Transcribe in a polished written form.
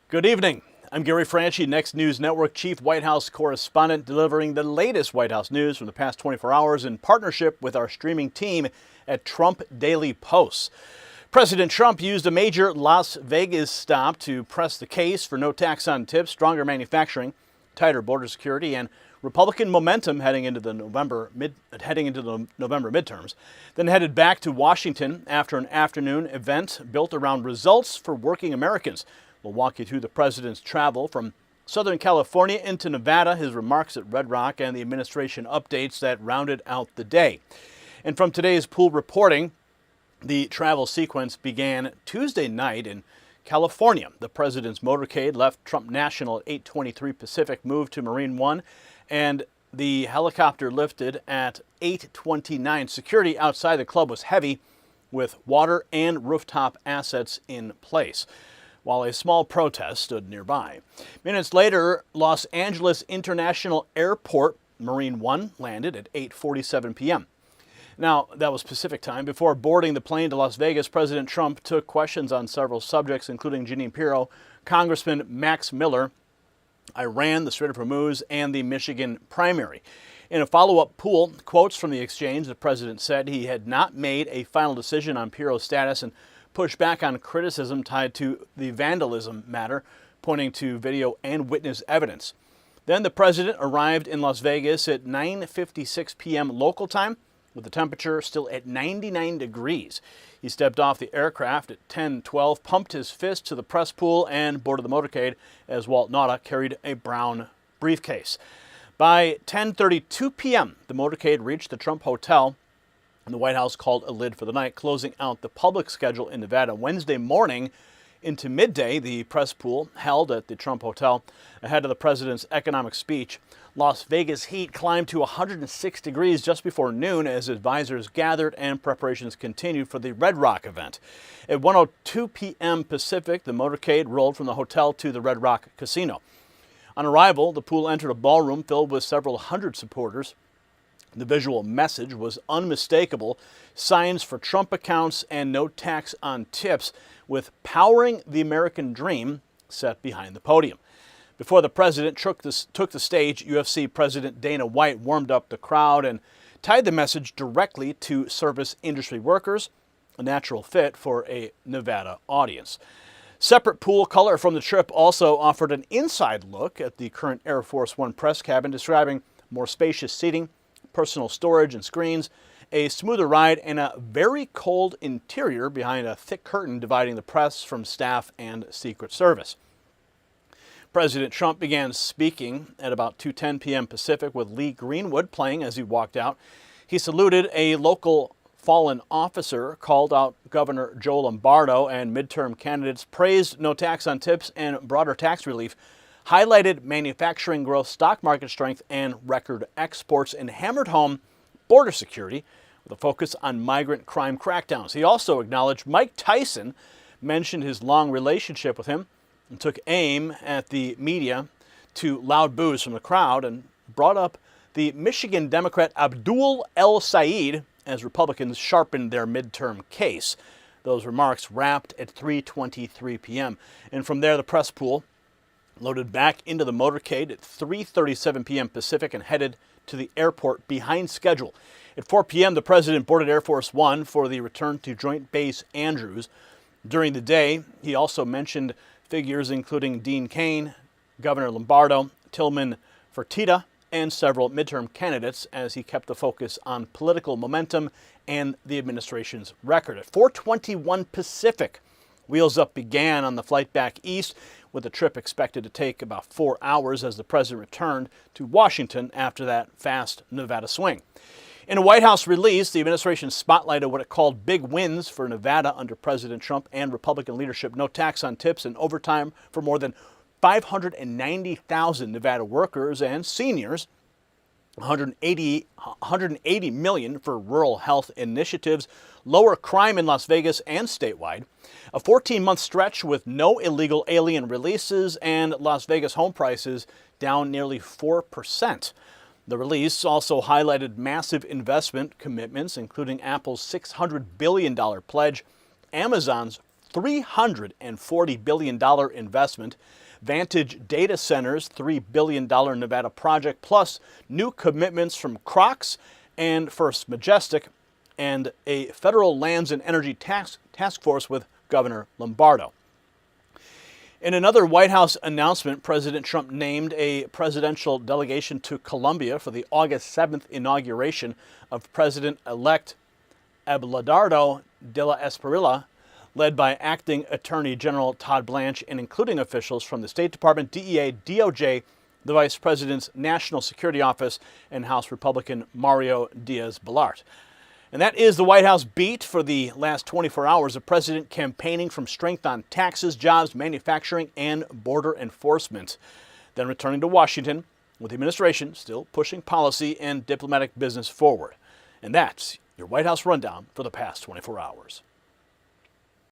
Good evening. I'm Gary Franchi, Next News Network Chief White House Correspondent, delivering the latest White House news from the past 24 hours in partnership with our streaming team at Trump Daily Posts. President Trump used a major Las Vegas stop to press the case for no tax on tips, stronger manufacturing, tighter border security, and Republican momentum heading into the November midterms, then headed back to Washington after an afternoon event built around results for working Americans. We'll walk you through the president's travel from Southern California into Nevada, his remarks at Red Rock, and the administration updates that rounded out the day. And from today's pool reporting, the travel sequence began Tuesday night in California. The president's motorcade left Trump National at 8:23 Pacific, moved to Marine One, and the helicopter lifted at 8:29. Security outside the club was heavy, with water and rooftop assets in place, while a small protest stood nearby. Minutes later, Los Angeles International Airport, Marine One, landed at 8:47 p.m. Now, that was Pacific time. Before boarding the plane to Las Vegas, President Trump took questions on several subjects, including Jeanine Pirro, Congressman Max Miller, Iran, the Strait of Hormuz, and the Michigan primary. In a follow-up pool, quotes from the exchange, the president said he had not made a final decision on Pirro's status and pushed back on criticism tied to the vandalism matter, pointing to video and witness evidence. Then the president arrived in Las Vegas at 9:56 p.m. local time, with the temperature still at 99 degrees. He stepped off the aircraft at 10:12, pumped his fist to the press pool, and boarded the motorcade as Walt Nauta carried a brown briefcase. By 10:32 p.m., the motorcade reached the Trump Hotel, and the White House called a lid for the night, closing out the public schedule in Nevada. Wednesday morning into midday, the press pool held at the Trump Hotel ahead of the president's economic speech. Las Vegas heat climbed to 106 degrees just before noon as advisors gathered and preparations continued for the Red Rock event. At 1:02 p.m. Pacific, the motorcade rolled from the hotel to the Red Rock Casino. On arrival, the pool entered a ballroom filled with several hundred supporters. The visual message was unmistakable: signs for Trump accounts and no tax on tips, with "Powering the American Dream" set behind the podium. Before the president took the stage, UFC President Dana White warmed up the crowd and tied the message directly to service industry workers, a natural fit for a Nevada audience. Separate pool color from the trip also offered an inside look at the current Air Force One press cabin, describing more spacious seating, personal storage and screens, a smoother ride, and a very cold interior behind a thick curtain dividing the press from staff and Secret Service. President Trump began speaking at about 2:10 p.m. Pacific, with Lee Greenwood playing as he walked out. He saluted a local fallen officer, called out Governor Joe Lombardo and midterm candidates, praised no tax on tips and broader tax relief, highlighted manufacturing growth, stock market strength, and record exports, and hammered home border security with a focus on migrant crime crackdowns. He also acknowledged Mike Tyson, mentioned his long relationship with him, and took aim at the media to loud boos from the crowd, and brought up the Michigan Democrat Abdul El Sayed as Republicans sharpened their midterm case. Those remarks wrapped at 3:23 p.m. And from there, the press pool loaded back into the motorcade at 3:37 p.m. Pacific and headed to the airport behind schedule. At 4 p.m., the president boarded Air Force One for the return to Joint Base Andrews. During the day, he also mentioned figures including Dean Cain, Governor Lombardo, Tillman Fertitta, and several midterm candidates, as he kept the focus on political momentum and the administration's record. At 4:21 Pacific, wheels up began on the flight back east, with the trip expected to take about 4 hours as the president returned to Washington after that fast Nevada swing. In a White House release, the administration spotlighted what it called big wins for Nevada under President Trump and Republican leadership: no tax on tips and overtime for more than 590,000 Nevada workers and seniors, 180 million for rural health initiatives, lower crime in Las Vegas and statewide, a 14-month stretch with no illegal alien releases, and Las Vegas home prices down nearly 4%. The release also highlighted massive investment commitments, including Apple's $600 billion pledge, Amazon's $340 billion investment, Vantage Data Centers' $3 billion Nevada project, plus new commitments from Crocs and First Majestic, and a federal lands and energy task force with Governor Lombardo. In another White House announcement, President Trump named a presidential delegation to Colombia for the August 7th inauguration of President-elect Abelardo de la Espriella, led by Acting Attorney General Todd Blanche and including officials from the State Department, DEA, DOJ, the Vice President's National Security Office, and House Republican Mario Diaz-Balart. And that is the White House beat for the last 24 hours. The president campaigning from strength on taxes, jobs, manufacturing, and border enforcement. Then returning to Washington with the administration still pushing policy and diplomatic business forward. And that's your White House rundown for the past 24 hours.